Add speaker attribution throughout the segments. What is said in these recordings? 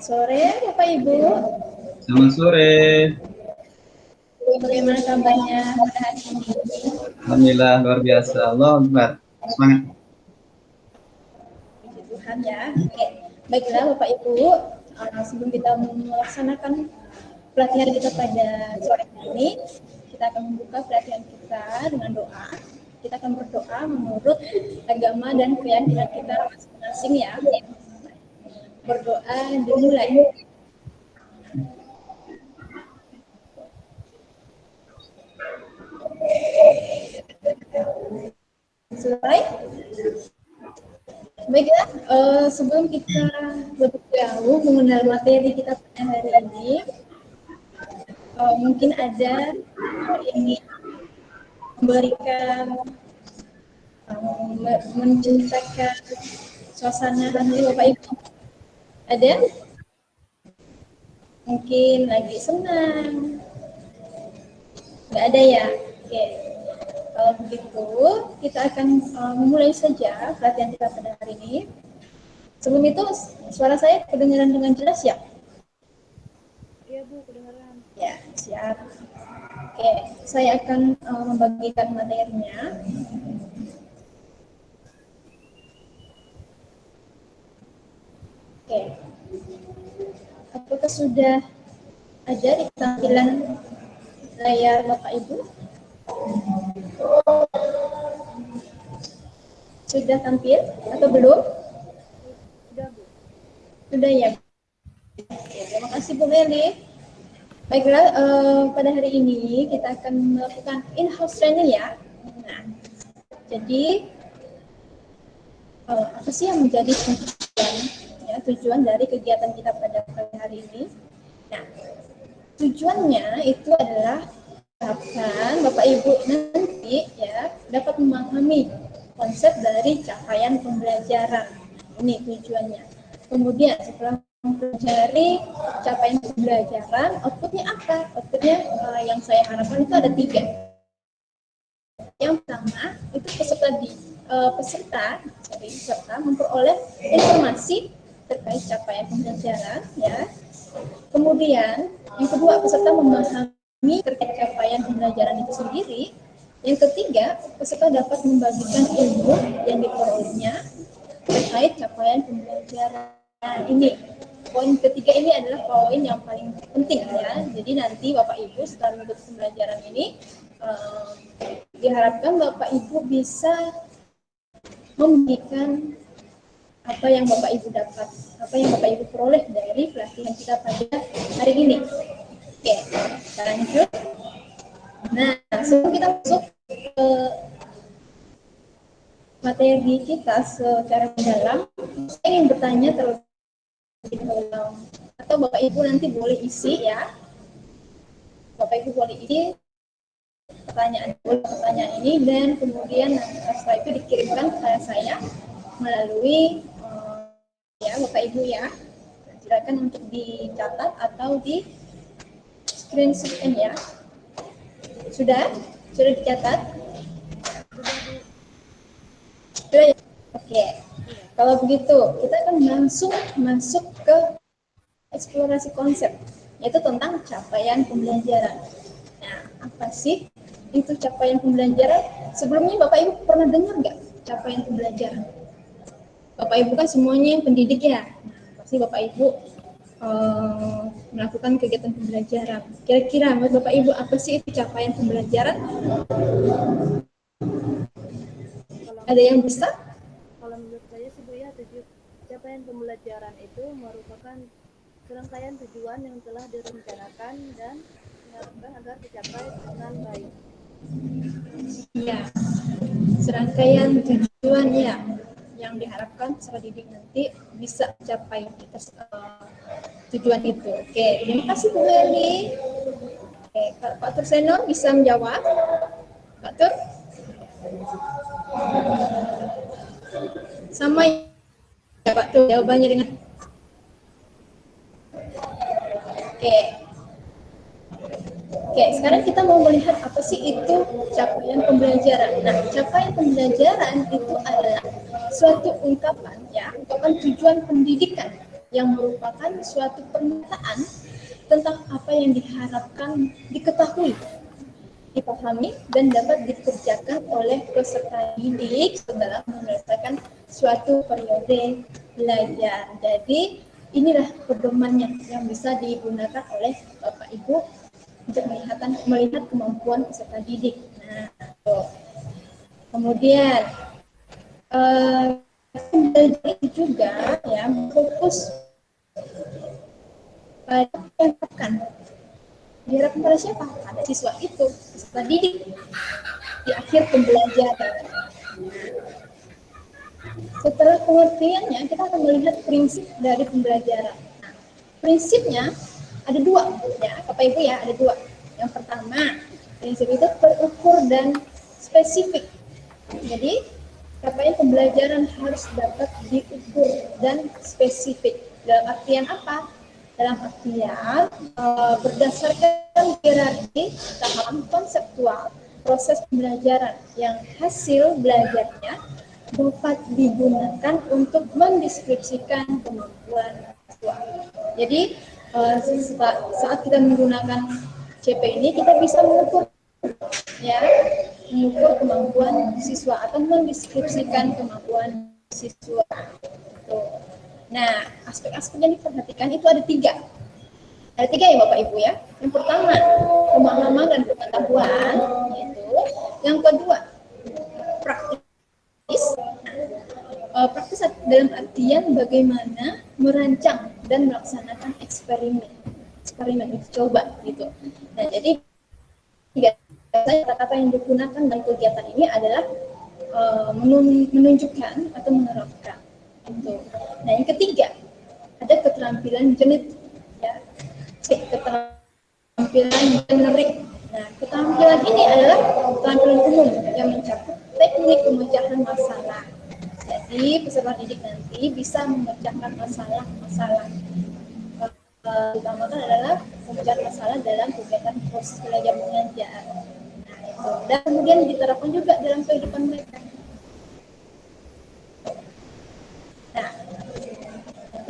Speaker 1: sore Bapak Ibu.
Speaker 2: Selamat sore.
Speaker 1: Bagaimana kabarnya pada hari ini?
Speaker 2: Alhamdulillah luar biasa. Allah Akbar. Semangat.
Speaker 1: Puji Tuhan ya. Oke. Baiklah Bapak Ibu, sebelum kita melaksanakan pelatihan kita pada sore hari ini, kita akan membuka pelatihan kita dengan doa. Kita akan berdoa menurut agama dan keyakinan kita masing-masing ya. Berdoa dimulai. Selesai? Baiklah, sebelum kita lebih jauh mengenal materi kita pada hari ini, mungkin ada yang ingin memberikan, menceritakan suasana hati Bapak Ibu. Ada? Mungkin lagi senang. Nggak ada ya? Oke. Kalau begitu, kita akan memulai saja pelatihan kita pada hari ini. Sebelum itu, suara saya kedengaran dengan jelas ya?
Speaker 3: Iya Bu, kedengaran.
Speaker 1: Ya, siap. Oke, saya akan membagikan materinya. Oke. Apakah sudah ada di tampilan layar Bapak Ibu? Sudah tampil atau belum?
Speaker 3: Sudah Bu.
Speaker 1: Sudah ya. Oke, terima kasih Bu Meli. Baiklah, pada hari ini kita akan melakukan in-house training ya. Nah, jadi apa sih yang menjadi tujuan dari kegiatan kita pada hari ini? Nah, tujuannya itu adalah harapkan Bapak Ibu nanti ya dapat memahami konsep dari capaian pembelajaran. Ini tujuannya. Kemudian setelah mempelajari capaian pembelajaran, outputnya apa? Outputnya yang saya harapkan itu ada 3. Yang pertama itu peserta memperoleh informasi terkait capaian pembelajaran ya. Kemudian yang kedua, peserta memahami terkait capaian pembelajaran itu sendiri. Yang ketiga, peserta dapat membagikan ilmu yang diperolehnya terkait capaian pembelajaran. Nah, ini poin ketiga ini adalah poin yang paling penting ya. Jadi nanti Bapak Ibu setelah mengikuti pembelajaran ini diharapkan Bapak Ibu bisa memberikan apa yang Bapak Ibu dapat, apa yang Bapak Ibu peroleh dari pelatihan kita pada hari ini. Oke, kita lanjut. Nah, sebelum kita masuk ke materi kita secara mendalam, saya ingin bertanya terlebih dahulu, atau Bapak Ibu nanti boleh isi ya. Bapak Ibu boleh isi pertanyaan ini dan kemudian setelah itu dikirimkan kepada saya melalui ya Bapak Ibu ya. Silakan untuk dicatat atau di screenshot ya. Sudah dicatat? Sudah ya? Oke. Kalau begitu, kita akan langsung masuk ke eksplorasi konsep, yaitu tentang capaian pembelajaran. Nah, apa sih itu capaian pembelajaran? Sebelumnya Bapak Ibu pernah dengar nggak capaian pembelajaran? Bapak Ibu kan semuanya yang pendidik ya. Nah, pasti Bapak Ibu melakukan kegiatan pembelajaran. Kira-kira menurut Bapak Ibu apa sih itu capaian pembelajaran? Ada yang bisa?
Speaker 3: Kalau menurut saya sih Bu ya, capaian pembelajaran itu merupakan serangkaian tujuan yang telah direncanakan dan diharapkan agar dicapai dengan baik.
Speaker 1: Ya, serangkaian tujuan ya yang diharapkan peserta didik nanti bisa mencapai tujuan itu. Oke, terima kasih Bu Meli. Oke, Pak Turseno bisa menjawab? Pak Tur? Sama ya Pak Tur jawabannya dengan Oke, sekarang kita mau melihat apa sih itu capaian pembelajaran. Nah, capaian pembelajaran itu adalah suatu ungkapan ya, ungkapan tujuan pendidikan yang merupakan suatu pernyataan tentang apa yang diharapkan diketahui, dipahami, dan dapat dikerjakan oleh peserta didik setelah menyelesaikan suatu periode belajar. Jadi inilah pedomannya yang bisa digunakan oleh Bapak Ibu untuk melihat kemampuan peserta didik. Nah, tuh. Kemudian belajar itu juga ya fokus pada yang diharapkan pada siapa? Pada siswa itu, peserta didik di akhir pembelajaran. Setelah pengertiannya, kita akan melihat prinsip dari pembelajaran. Nah, prinsipnya ada dua, ya, Bapak Ibu ya, ada dua. Yang pertama, prinsip itu terukur dan spesifik. Jadi, capaian pembelajaran harus dapat diukur dan spesifik. Dalam artian apa? Dalam artian berdasarkan hierarki tahapan konseptual proses pembelajaran yang hasil belajarnya dapat digunakan untuk mendeskripsikan kemampuan siswa. Jadi saat kita menggunakan CP ini kita bisa mengukur ya, mengukur kemampuan siswa atau mendeskripsikan kemampuan siswa. Tuh. Nah, aspek-aspek yang diperhatikan itu ada tiga. Ada tiga ya Bapak Ibu ya. Yang pertama, pemahaman dan pengetahuan, yaitu. Yang kedua, praktis. Praktis dalam artian bagaimana merancang dan melaksanakan eksperimen uji coba gitu. Nah, jadi biasanya kata-kata yang digunakan dalam kegiatan ini adalah menunjukkan atau menerapkan. Gitu. Nah, yang ketiga ada keterampilan genetik, ya, keterampilan generik. Nah, keterampilan ini adalah keterampilan umum yang mencakup teknik pemecahan masalah. Jadi peserta didik nanti bisa memecahkan masalah-masalah. Utamakan adalah pemecahan masalah dalam kegiatan proses belajar mengajar. Nah, itu. Dan kemudian diterapkan juga dalam kehidupan mereka. Nah,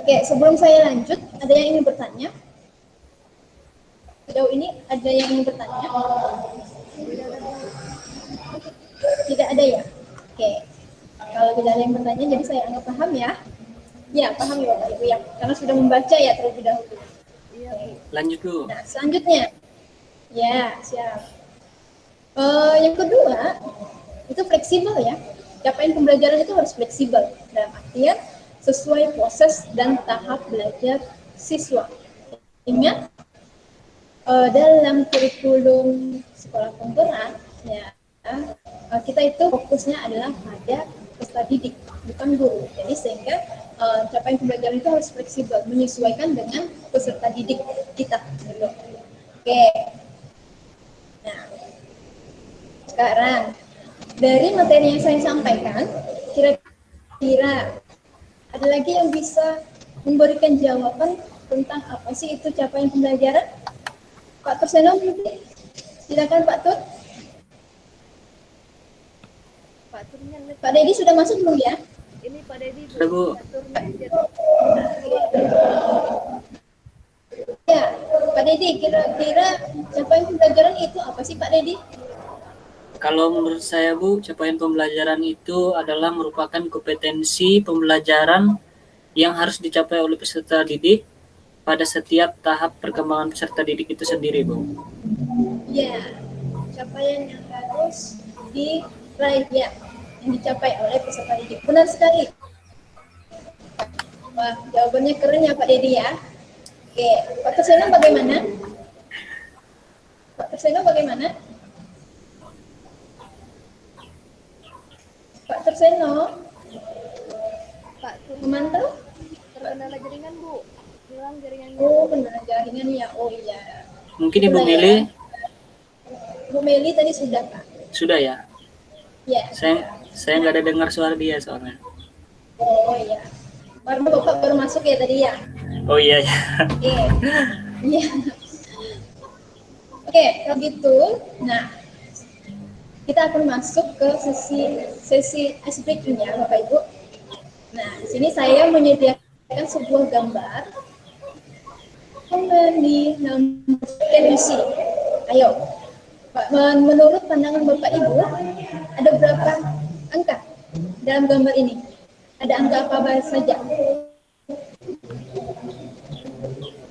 Speaker 1: oke, sebelum saya lanjut, ada yang ingin bertanya? Sejauh ini ada yang ingin bertanya? Tidak ada ya? Oke. Kalau tidak ada yang bertanya, jadi saya anggap paham ya. Ya, paham ya Bapak Ibu ya. Karena sudah membaca ya terlebih dahulu.
Speaker 3: Iya, Bu.
Speaker 4: Lanjut dulu.
Speaker 1: Nah, selanjutnya. Ya, siap. Yang kedua, itu fleksibel ya. Capaian pembelajaran itu harus fleksibel. Dalam artian sesuai proses dan tahap belajar siswa. Ingat, dalam kurikulum sekolah penggerak, ya, kita itu fokusnya adalah pada peserta didik, bukan guru. Jadi sehingga capaian pembelajaran itu harus fleksibel, menyesuaikan dengan peserta didik kita. Gitu. Oke. Nah, sekarang dari materi yang saya sampaikan, kira-kira ada lagi yang bisa memberikan jawaban tentang apa sih itu capaian pembelajaran? Pak Turseno, silakan Pak Tur.
Speaker 3: Pak Turnya lihat.
Speaker 1: Pak Dedi sudah masuk belum ya?
Speaker 3: Ini Pak Dedi, Bu.
Speaker 4: Sudah, Bu.
Speaker 3: Pak Turnya lihat.
Speaker 1: Ya, Pak Dedi, kira-kira capaian pembelajaran itu apa sih Pak Dedi?
Speaker 4: Kalau menurut saya, Bu, capaian pembelajaran itu adalah merupakan kompetensi pembelajaran yang harus dicapai oleh peserta didik pada setiap tahap perkembangan peserta didik itu sendiri, Bu.
Speaker 1: Ya, capaian yang harus diraih ya, yang dicapai oleh peserta didik. Benar sekali. Wah, jawabannya keren ya Pak Dedi ya. Oke, Pak Turseno bagaimana? Pak Turseno bagaimana? Pak Turseno
Speaker 3: Pak Turnya
Speaker 1: memantau?
Speaker 3: terkendala jaringan, Bu. Hilang jaringannya.
Speaker 1: Oh, benar jaringan ya. Oh iya.
Speaker 4: Mungkin Ibu
Speaker 1: Sudah ya?
Speaker 4: Meli
Speaker 1: Bu Meli tadi sudah Pak.
Speaker 4: sudah ya?
Speaker 1: Ya.
Speaker 4: Saya nggak ada dengar suara dia soalnya.
Speaker 1: Oh iya. Baru Bapak baru masuk ya tadi ya.
Speaker 4: Oh iya ya.
Speaker 1: Oke. Iya. Oke, kalau gitu, nah kita akan masuk ke sesi ice breaking ya Bapak Ibu. Nah, di sini saya menyediakan sebuah gambar di televisi. Ayo, menurut pandangan Bapak Ibu, ada berapa angka dalam gambar ini? Ada angka apa saja?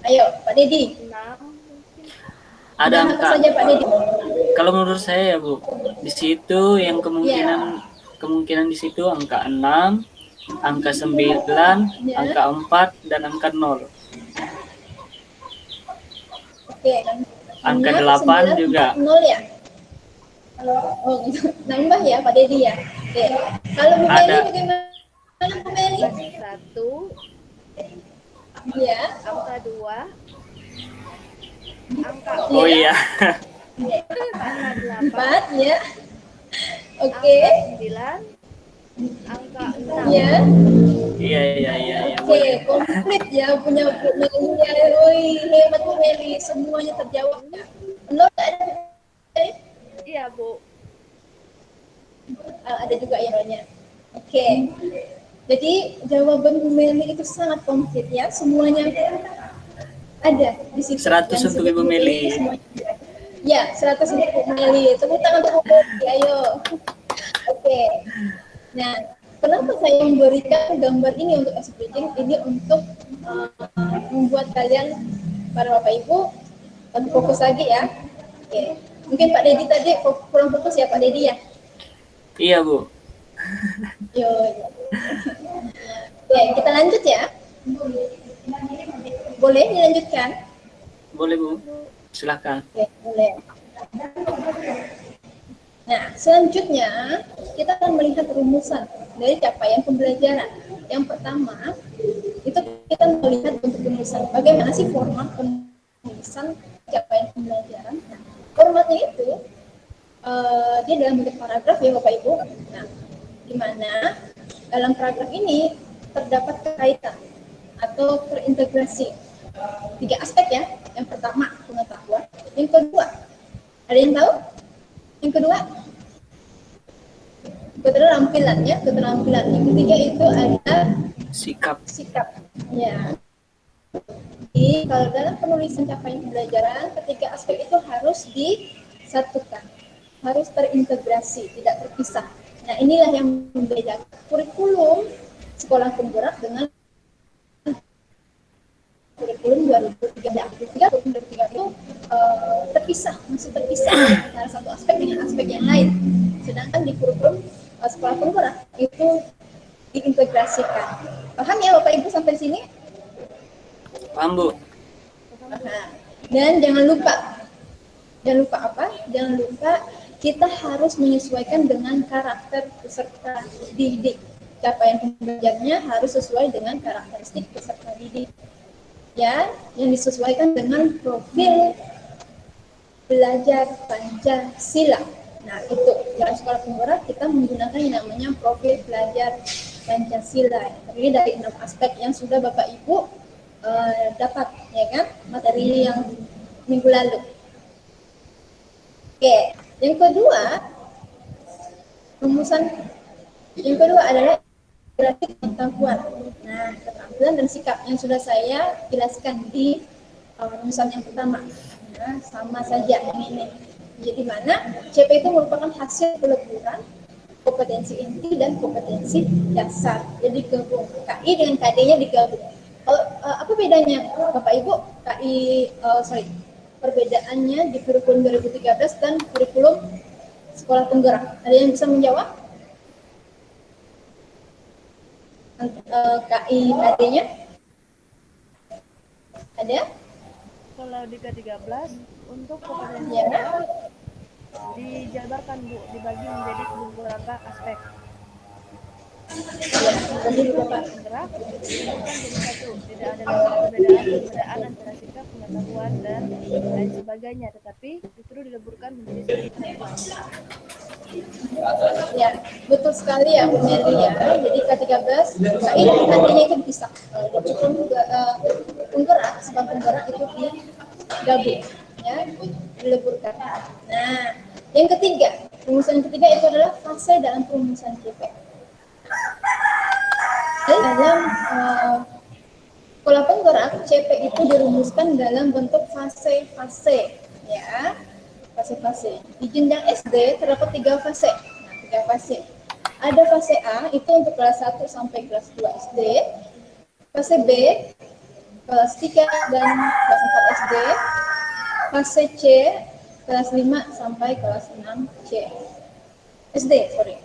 Speaker 1: Ayo, Pak Dedi.
Speaker 3: 6 mungkin.
Speaker 4: Ada
Speaker 1: Apa
Speaker 4: angka.
Speaker 1: saja Pak Dedi?
Speaker 4: Kalau menurut saya ya Bu, di situ yang kemungkinan di situ angka 6, angka 9, angka 4, dan angka 0.
Speaker 1: Oke,
Speaker 4: Angka
Speaker 1: 6,
Speaker 4: 8
Speaker 1: 9,
Speaker 4: juga.
Speaker 1: 4, 0 ya? Oh, nambah ya Pak Dedi ya? Oke. Kalau Bu Meli
Speaker 4: Ada.
Speaker 1: bagaimana Bu Meli?
Speaker 3: Angka 1,
Speaker 1: Ya.
Speaker 3: angka 2, angka
Speaker 4: Oh iya.
Speaker 3: angka 8,
Speaker 1: 4 ya. Oke.
Speaker 3: angka 9, angka 6.
Speaker 1: Ya.
Speaker 4: Iya.
Speaker 1: Oke, komplit ya punya Bu Meli ya. Woi, hebat Bu Meli, semuanya terjawab ya. Nol ada?
Speaker 3: Iya, Bu.
Speaker 1: Ada juga ya nolnya. Oke. Jadi jawaban Bu Meli itu sangat komplit ya, semuanya ada di situ.
Speaker 4: 100
Speaker 1: Yang
Speaker 4: untuk
Speaker 1: disebut
Speaker 4: Ibu Meli.
Speaker 1: semuanya ada. Ya, 100 untuk Bu Meli. Tepuk tangan untuk Bu Meli, ayo. Oke. Nah, kenapa saya memberikan gambar ini untuk explain? Ini untuk membuat kalian, para Bapak Ibu, lebih fokus lagi ya. Oke. Mungkin Pak Dedi tadi kurang fokus ya Pak Dedi ya?
Speaker 4: Iya Bu.
Speaker 1: Yo. Oke, kita lanjut ya. Boleh dilanjutkan?
Speaker 4: Boleh Bu. Silakan.
Speaker 1: Oke, boleh. Nah, selanjutnya kita akan melihat rumusan dari capaian pembelajaran. Yang pertama, itu kita melihat bentuk rumusan. Bagaimana sih format penulisan capaian pembelajaran? Nah, formatnya itu dia dalam bentuk paragraf ya Bapak Ibu. Nah, di mana dalam paragraf ini terdapat kaitan atau terintegrasi 3 aspek ya. Yang pertama pengetahuan, yang kedua ada yang tahu? Yang kedua keterampilan. Yang ketiga itu ada
Speaker 4: Sikap.
Speaker 1: Ya. Jadi kalau dalam penulisan capaian pembelajaran, ketiga aspek itu harus disatukan, harus terintegrasi, tidak terpisah. Nah, inilah yang membedakan kurikulum sekolah penggerak dengan kurikulum 2003 itu masih terpisah antara satu aspek dengan aspek yang lain. Sedangkan di kurikulum sekolah penggerak itu diintegrasikan. Paham ya Bapak Ibu sampai sini?
Speaker 4: Paham Bu?
Speaker 1: Nah, dan jangan lupa apa? Jangan lupa kita harus menyesuaikan dengan karakter peserta didik. Capaian pembelajarannya harus sesuai dengan karakteristik peserta didik. Ya, yang disesuaikan dengan profil belajar Pancasila. Nah, itu dalam sekolah penggerak kita menggunakan yang namanya profil belajar Pancasila. Terdiri dari 6 aspek yang sudah Bapak Ibu dapat, ya kan, materinya yang minggu lalu. Oke, yang kedua adalah integrasi pengetahuan. Nah, keterampilan dan sikap yang sudah saya jelaskan di rumusan yang pertama. Nah, sama saja ini. Jadi mana CP itu merupakan hasil peleburan kompetensi inti dan kompetensi dasar. Jadi gabung KI dengan KD-nya digabung. Apa bedanya Bapak Ibu? Perbedaannya di kurikulum 2013 dan kurikulum sekolah penggerak. Ada yang bisa menjawab? KI KD-nya? Ada?
Speaker 3: Kalau di ke-13 untuk kompetensi
Speaker 1: Ya.
Speaker 3: dijabarkan Bu, dibagi menjadi beberapa aspek.
Speaker 1: Ya, jadi Bapak.
Speaker 3: Penggerak disebutkan jadi satu, tidak ada lagi perbedaan antara sikap, pengetahuan dan lain sebagainya, tetapi justru dileburkan menjadi satu kesatuan.
Speaker 1: Ya, betul sekali ya Bu Meli ya. Jadi K13 KI dan KD-nya itu dipisah. Kurikulum penggerak, sebab penggerak itu digabung, ya, dileburkan. Nah, yang ketiga, rumusan ketiga itu adalah fase dalam perumusan CP. Dalam Pola penggerak CP itu dirumuskan dalam bentuk fase-fase, ya. Fase-fase. Di jenjang SD terdapat 3 fase. Nah, 3 fase. Ada fase A itu untuk kelas 1 sampai kelas 2 SD. Fase B kelas 3 dan kelas 4 SD. Fase C kelas 5 sampai kelas 6 C. SD, sorry.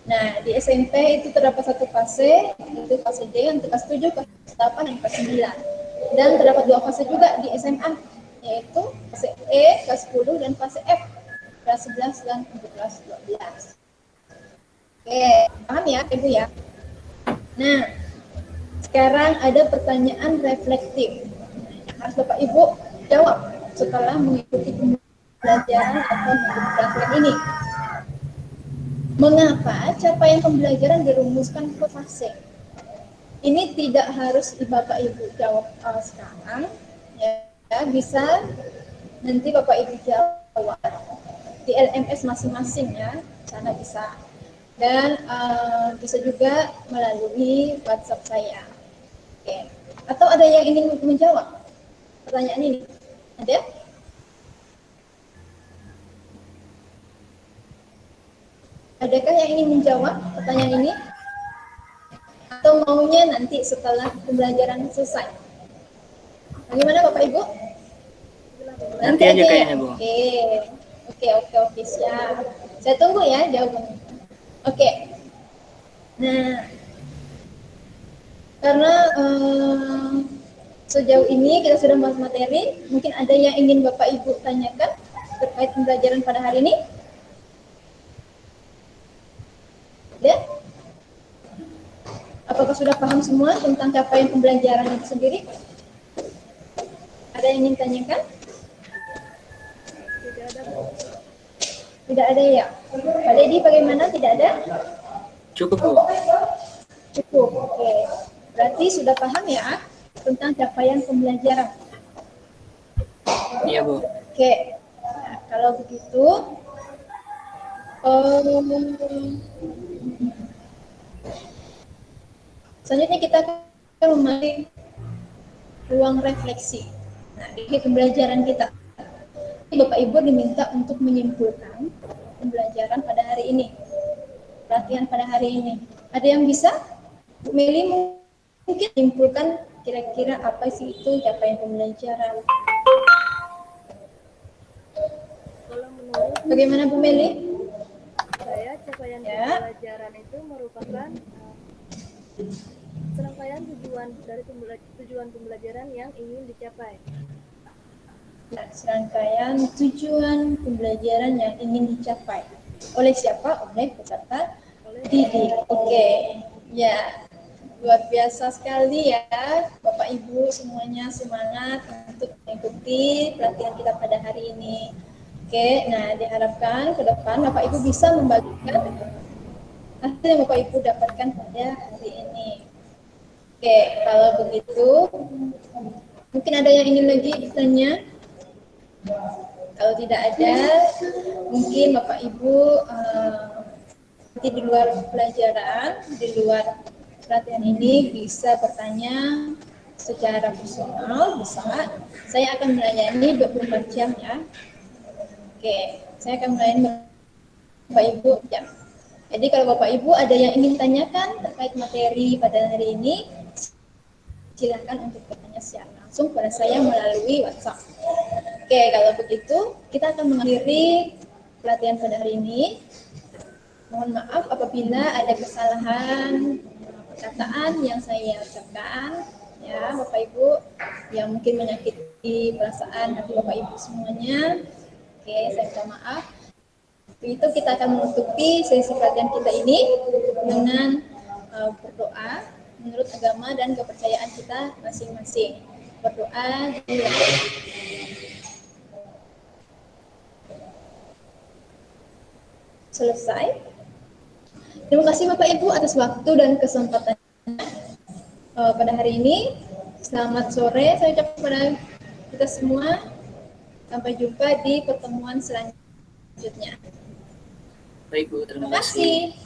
Speaker 1: Nah, di SMP itu terdapat 1 fase, itu fase D untuk kelas 7, kelas 8, dan kelas 9. Dan terdapat 2 fase juga di SMA, yaitu fase E kelas 10 dan fase F kelas 11 dan untuk kelas 12. Oke, paham ya Ibu ya? Nah, sekarang ada pertanyaan reflektif. Yang harus Bapak Ibu jawab setelah mengikuti pembelajaran atau mengikuti praktek ini. Mengapa capaian pembelajaran dirumuskan ke fase? Ini tidak harus Bapak Ibu jawab sekarang, ya, bisa nanti Bapak Ibu jawab di LMS masing-masing ya, sana bisa. Dan bisa juga melalui WhatsApp saya. Oke. Atau ada yang ingin menjawab pertanyaan ini? Ada? Adakah yang ingin menjawab pertanyaan ini? Atau maunya nanti setelah pembelajaran selesai? Bagaimana Bapak Ibu?
Speaker 4: Nanti aja
Speaker 1: ya?
Speaker 4: kayaknya, Bu.
Speaker 1: Oke, siap. Saya tunggu ya jawabannya. Oke. Nah, karena sejauh ini kita sudah bahas materi, mungkin ada yang ingin Bapak Ibu tanyakan terkait pembelajaran pada hari ini? Ya? Apakah sudah paham semua tentang capaian pembelajaran itu sendiri? Ada yang ingin tanyakan?
Speaker 3: Tidak ada, Bu.
Speaker 1: Tidak ada ya? Pak Dedi bagaimana? Tidak ada?
Speaker 4: Cukup, Bu.
Speaker 1: Cukup, oke. Berarti sudah paham ya tentang capaian pembelajaran?
Speaker 4: Iya, Bu.
Speaker 1: Oke. Nah, kalau begitu, selanjutnya kita akan memulai ruang refleksi. Nah, di pembelajaran kita, Bapak Ibu diminta untuk menyimpulkan pembelajaran pada hari ini, latihan pada hari ini. Ada yang bisa? Bu Meli mungkin menyimpulkan kira-kira apa sih itu capaian pembelajaran?
Speaker 3: Kalau menurut
Speaker 1: Bagaimana Bu Meli?
Speaker 3: saya, capaian
Speaker 1: Ya.
Speaker 3: pembelajaran itu merupakan serangkaian tujuan dari tujuan pembelajaran yang ingin dicapai.
Speaker 1: Nah, serangkaian tujuan pembelajaran yang ingin dicapai. Oleh siapa? Oleh peserta didik. Oke. Ya, luar biasa sekali ya Bapak Ibu semuanya, semangat untuk mengikuti pelatihan kita pada hari ini. Oke, nah diharapkan ke depan Bapak Ibu bisa membagikan hasil yang Bapak Ibu dapatkan pada hari ini. Oke, kalau begitu mungkin ada yang ingin lagi bertanya? Kalau tidak ada, mungkin Bapak Ibu nanti di luar pelajaran, di luar pelatihan ini bisa bertanya secara personal, bisa. Saya akan melayani 24 jam ya. Oke, saya akan melayani Bapak Ibu jam. Jadi kalau Bapak Ibu ada yang ingin tanyakan terkait materi pada hari ini, silakan untuk bertanya secara langsung pada saya melalui WhatsApp. Oke, kalau begitu kita akan mengakhiri pelatihan pada hari ini. Mohon maaf apabila ada kesalahan perkataan yang saya ucapkan, ya Bapak Ibu, yang mungkin menyakiti perasaan hati Bapak Ibu semuanya. Oke, saya minta maaf. Itu kita akan menutupi sesi pelatihan kita ini dengan berdoa menurut agama dan kepercayaan kita masing-masing. Berdoa selesai. Terima kasih Bapak Ibu atas waktu dan kesempatan pada hari ini. Selamat sore saya ucapkan kepada kita semua. Sampai jumpa di pertemuan selanjutnya.
Speaker 4: Baik, Bu. Terima
Speaker 1: Terima
Speaker 4: kasih.
Speaker 1: kasih.